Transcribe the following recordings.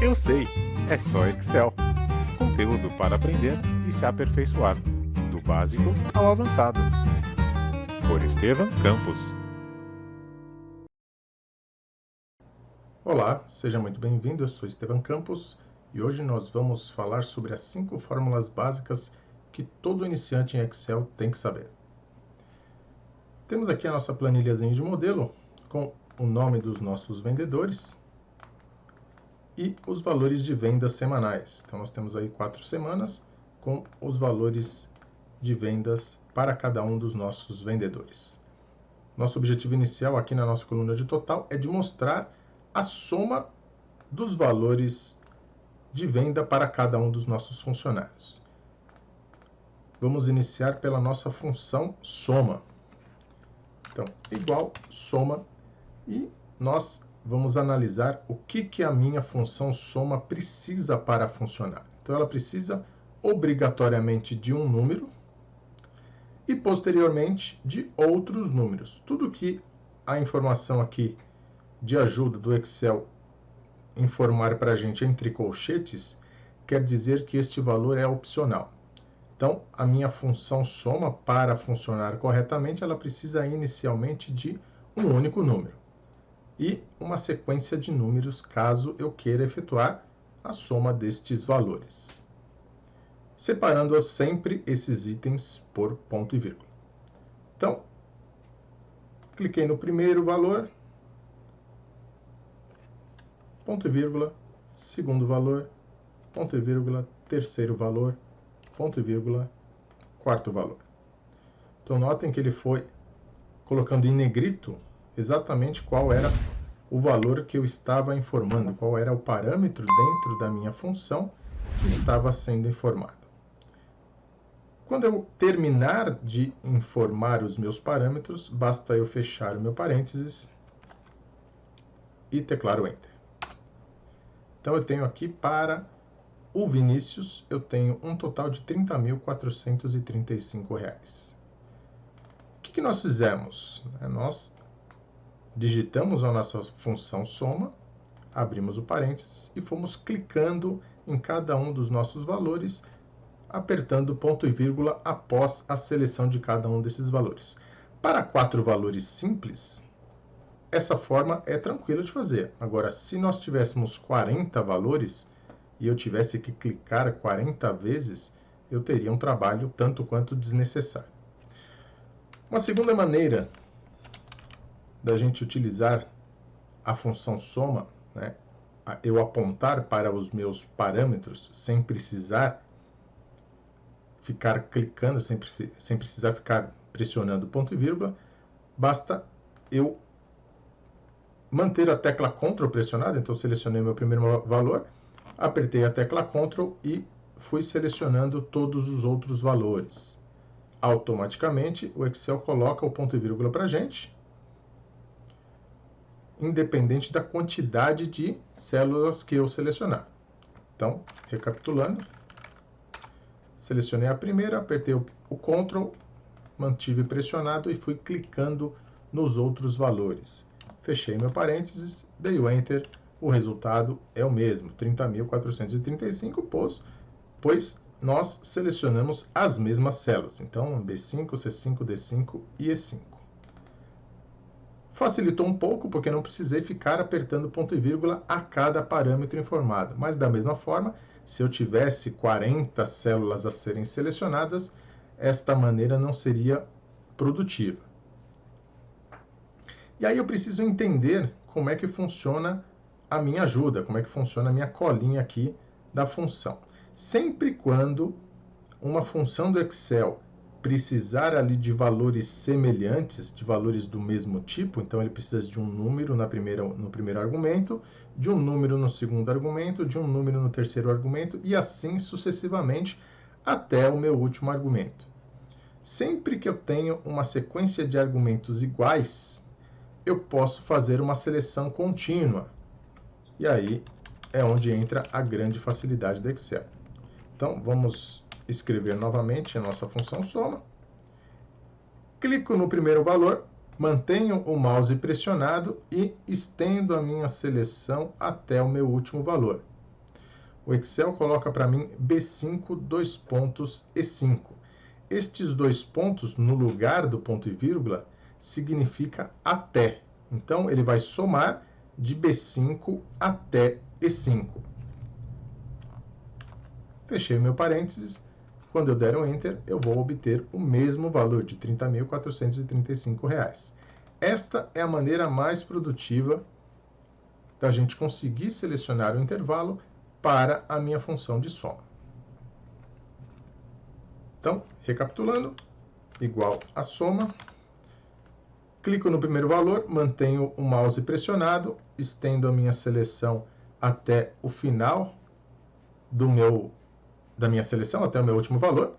Eu sei, é só Excel. Conteúdo para aprender e se aperfeiçoar, do básico ao avançado. Por Estevam Campos. Olá, seja muito bem-vindo, eu sou Estevam Campos e hoje nós vamos falar sobre as 5 fórmulas básicas que todo iniciante em Excel tem que saber. Temos aqui a nossa planilhazinha de modelo com o nome dos nossos vendedores e os valores de vendas semanais. Então nós temos aí 4 semanas com os valores de vendas para cada um dos nossos vendedores. Nosso objetivo inicial aqui na nossa coluna de total é de mostrar a soma dos valores de venda para cada um dos nossos funcionários. Vamos iniciar pela nossa função soma. Então, igual soma, e nós vamos analisar o que a minha função soma precisa para funcionar. Então, ela precisa obrigatoriamente de um número e posteriormente de outros números. Tudo que a informação aqui de ajuda do Excel informar para a gente entre colchetes, quer dizer que este valor é opcional. Então, a minha função soma, para funcionar corretamente, ela precisa inicialmente de um único número e uma sequência de números, caso eu queira efetuar a soma destes valores, separando sempre esses itens por ponto e vírgula. Então, cliquei no primeiro valor, ponto e vírgula, segundo valor, ponto e vírgula, terceiro valor, ponto e vírgula, quarto valor. Então, notem que ele foi colocando em negrito exatamente qual era o valor que eu estava informando, qual era o parâmetro dentro da minha função que estava sendo informado. Quando eu terminar de informar os meus parâmetros, basta eu fechar o meu parênteses e teclar o Enter. Então, eu tenho aqui para o Vinícius, eu tenho um total de R$ 30.435. O que nós fizemos? Nós digitamos a nossa função soma, abrimos o parênteses e fomos clicando em cada um dos nossos valores, apertando ponto e vírgula após a seleção de cada um desses valores. Para 4 valores simples, essa forma é tranquila de fazer. Agora, se nós tivéssemos 40 valores e eu tivesse que clicar 40 vezes, eu teria um trabalho tanto quanto desnecessário. Uma segunda maneira da gente utilizar a função soma, eu apontar para os meus parâmetros sem precisar ficar clicando, sem precisar ficar pressionando ponto e vírgula, basta eu manter a tecla Ctrl pressionada. Então, selecionei meu primeiro valor, apertei a tecla Ctrl e fui selecionando todos os outros valores. Automaticamente, o Excel coloca o ponto e vírgula para a gente, independente da quantidade de células que eu selecionar. Então, recapitulando, selecionei a primeira, apertei o Ctrl, mantive pressionado e fui clicando nos outros valores. Fechei meu parênteses, dei o Enter, o resultado é o mesmo, 30.435, pois nós selecionamos as mesmas células. Então, B5, C5, D5 e E5. Facilitou um pouco, porque não precisei ficar apertando ponto e vírgula a cada parâmetro informado. Mas, da mesma forma, se eu tivesse 40 células a serem selecionadas, esta maneira não seria produtiva. E aí eu preciso entender como é que funciona a minha ajuda, como é que funciona a minha colinha aqui da função. Sempre quando uma função do Excel precisar ali de valores semelhantes, de valores do mesmo tipo, então ele precisa de um número no primeiro argumento, de um número no segundo argumento, de um número no terceiro argumento, e assim sucessivamente até o meu último argumento. Sempre que eu tenho uma sequência de argumentos iguais, eu posso fazer uma seleção contínua. E aí é onde entra a grande facilidade do Excel. Então, vamos escrever novamente a nossa função soma. Clico no primeiro valor, mantenho o mouse pressionado e estendo a minha seleção até o meu último valor. o Excel coloca para mim B5, dois pontos e 5. Estes dois pontos, no lugar do ponto e vírgula, significa até. Então, ele vai somar de B5 até E5. Fechei meu parênteses. Quando eu der um Enter, eu vou obter o mesmo valor de R$ 30.435. Esta é a maneira mais produtiva da gente conseguir selecionar o intervalo para a minha função de soma. Então, recapitulando, igual a soma. Clico no primeiro valor, mantenho o mouse pressionado, estendo a minha seleção até o final da minha seleção, até o meu último valor.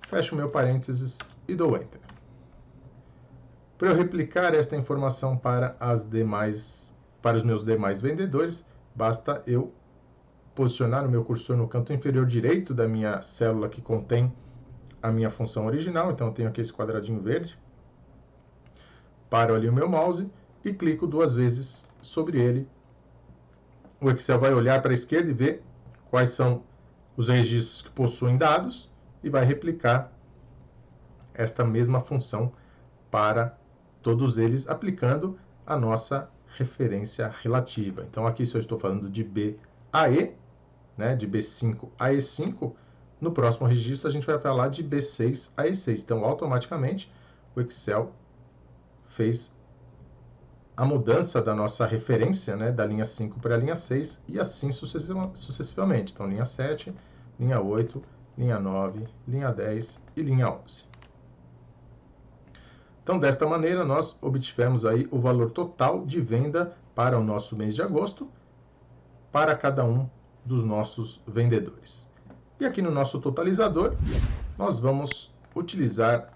Fecho meu parênteses e dou Enter. Para eu replicar esta informação para os meus demais vendedores, basta eu posicionar o meu cursor no canto inferior direito da minha célula que contém a minha função original. Então, eu tenho aqui esse quadradinho verde. Paro ali o meu mouse e clico duas vezes sobre ele. O Excel vai olhar para a esquerda e ver quais são os registros que possuem dados e vai replicar esta mesma função para todos eles, aplicando a nossa referência relativa. Então, aqui, se eu estou falando de B a E, né, de B5 a E5, no próximo registro a gente vai falar de B6 a E6. Então, automaticamente, o Excel fez a mudança da nossa referência, né, da linha 5 para a linha 6 e assim sucessivamente. Então, linha 7, linha 8, linha 9, linha 10 e linha 11. Então, desta maneira, nós obtivemos aí o valor total de venda para o nosso mês de agosto, para cada um dos nossos vendedores. E aqui no nosso totalizador, nós vamos utilizar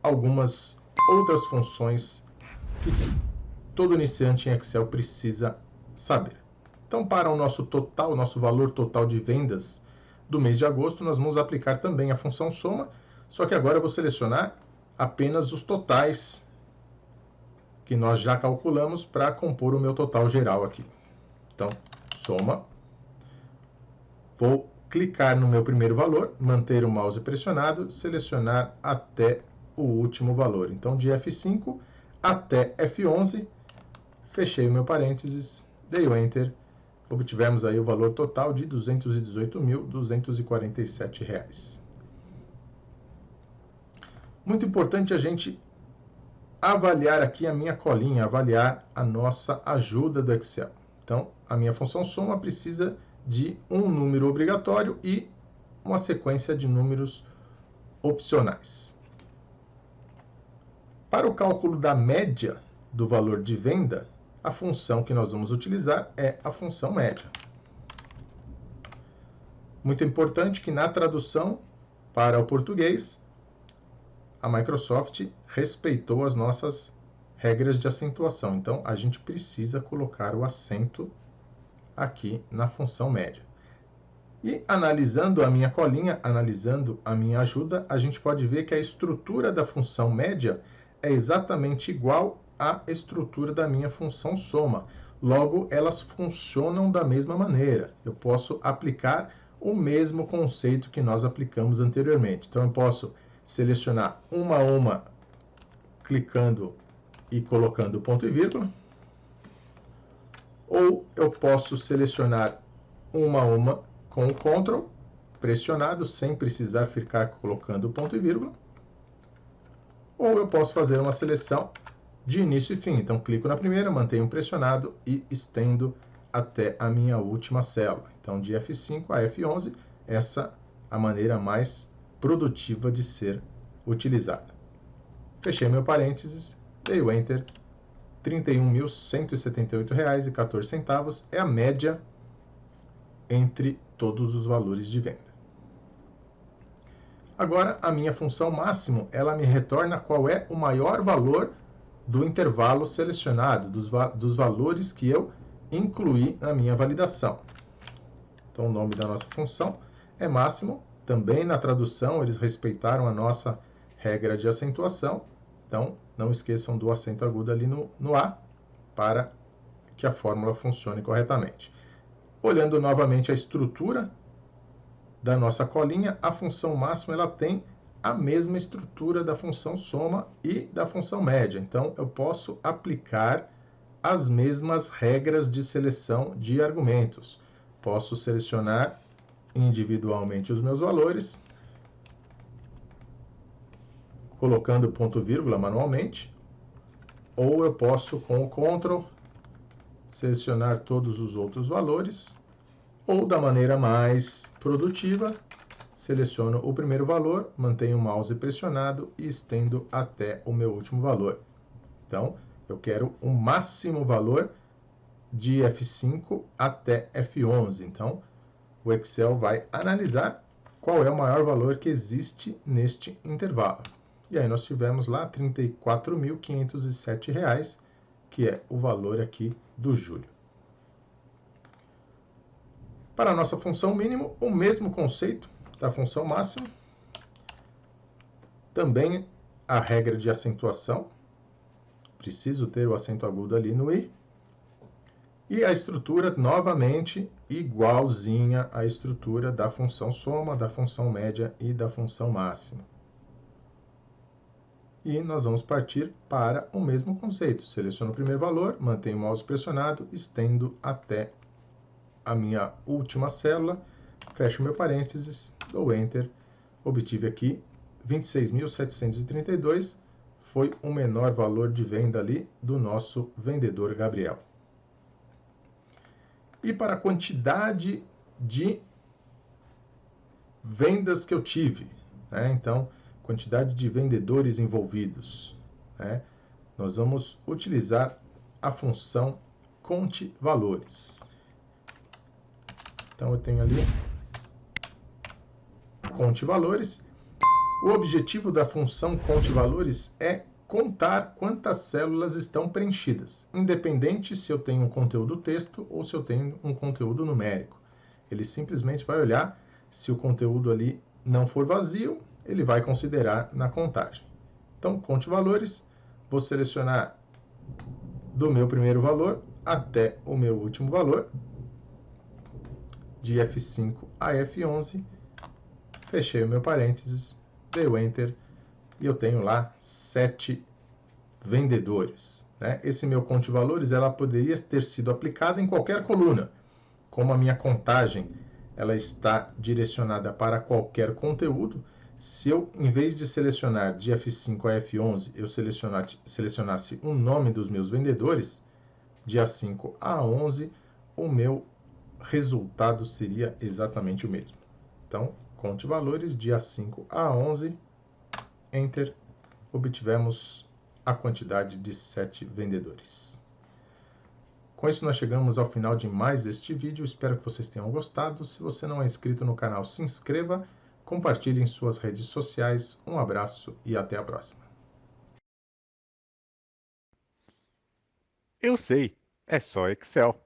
algumas outras funções que todo iniciante em Excel precisa saber. Então, para o nosso total, nosso valor total de vendas do mês de agosto, nós vamos aplicar também a função soma, só que agora eu vou selecionar apenas os totais que nós já calculamos para compor o meu total geral aqui. Então, soma. Vou clicar no meu primeiro valor, manter o mouse pressionado, selecionar até o último valor. Então, de F5 até F11, fechei o meu parênteses, dei o Enter, obtivemos aí o valor total de R$ 218.247. Muito importante a gente avaliar aqui a minha colinha, avaliar a nossa ajuda do Excel. Então, a minha função soma precisa de um número obrigatório e uma sequência de números opcionais. Para o cálculo da média do valor de venda, a função que nós vamos utilizar é a função média. Muito importante que na tradução para o português, a Microsoft respeitou as nossas regras de acentuação. Então, a gente precisa colocar o acento aqui na função média. E analisando a minha colinha, analisando a minha ajuda, a gente pode ver que a estrutura da função média é exatamente igual à estrutura da minha função soma. Logo, elas funcionam da mesma maneira. Eu posso aplicar o mesmo conceito que nós aplicamos anteriormente. Então, eu posso selecionar uma a uma, clicando e colocando ponto e vírgula. Ou eu posso selecionar uma a uma com o Ctrl pressionado, sem precisar ficar colocando ponto e vírgula. Ou eu posso fazer uma seleção de início e fim. Então, clico na primeira, mantenho pressionado e estendo até a minha última célula. Então, de F5 a F11, essa é a maneira mais produtiva de ser utilizada. Fechei meu parênteses, dei o Enter. R$ 31.178,14 é a média entre todos os valores de venda. Agora, a minha função máximo, ela me retorna qual é o maior valor do intervalo selecionado, dos valores que eu incluí na minha validação. Então, o nome da nossa função é máximo. Também na tradução, eles respeitaram a nossa regra de acentuação. Então, não esqueçam do acento agudo ali no A, para que a fórmula funcione corretamente. Olhando novamente a estrutura da nossa colinha, a função máxima ela tem a mesma estrutura da função soma e da função média. Então, eu posso aplicar as mesmas regras de seleção de argumentos. Posso selecionar individualmente os meus valores, colocando ponto vírgula manualmente, ou eu posso, com o Ctrl, selecionar todos os outros valores, ou da maneira mais produtiva, seleciono o primeiro valor, mantenho o mouse pressionado e estendo até o meu último valor. Então, eu quero o máximo valor de F5 até F11. Então, o Excel vai analisar qual é o maior valor que existe neste intervalo. E aí nós tivemos lá R$ 34.507, que é o valor aqui do julho. Para a nossa função mínimo, o mesmo conceito da função máxima. Também a regra de acentuação. Preciso ter o acento agudo ali no i. E a estrutura, novamente, igualzinha à estrutura da função soma, da função média e da função máxima. E nós vamos partir para o mesmo conceito. Seleciono o primeiro valor, mantenho o mouse pressionado, estendo até a minha última célula, fecho meu parênteses, dou Enter, obtive aqui 26.732, foi o menor valor de venda ali do nosso vendedor Gabriel. E para a quantidade de vendas que eu tive, né? Então, quantidade de vendedores envolvidos, né? Nós vamos utilizar a função conte valores. Então, eu tenho ali conte valores. O objetivo da função conte valores é contar quantas células estão preenchidas, independente se eu tenho um conteúdo texto ou se eu tenho um conteúdo numérico. Ele simplesmente vai olhar se o conteúdo ali não for vazio, ele vai considerar na contagem. Então, conte valores, vou selecionar do meu primeiro valor até o meu último valor, de F5 a F11, fechei o meu parênteses, dei o Enter, e eu tenho lá 7 vendedores, né? Esse meu conte valores, ela poderia ter sido aplicada em qualquer coluna. Como a minha contagem ela está direcionada para qualquer conteúdo, se eu, em vez de selecionar de F5 a F11, eu selecionasse o nome dos meus vendedores, de A5 a A11, o meu resultado seria exatamente o mesmo. Então, conte valores de A5 a A11, Enter, obtivemos a quantidade de 7 vendedores. Com isso, nós chegamos ao final de mais este vídeo. Espero que vocês tenham gostado. Se você não é inscrito no canal, se inscreva, compartilhe em suas redes sociais. Um abraço e até a próxima. Eu sei, é só Excel.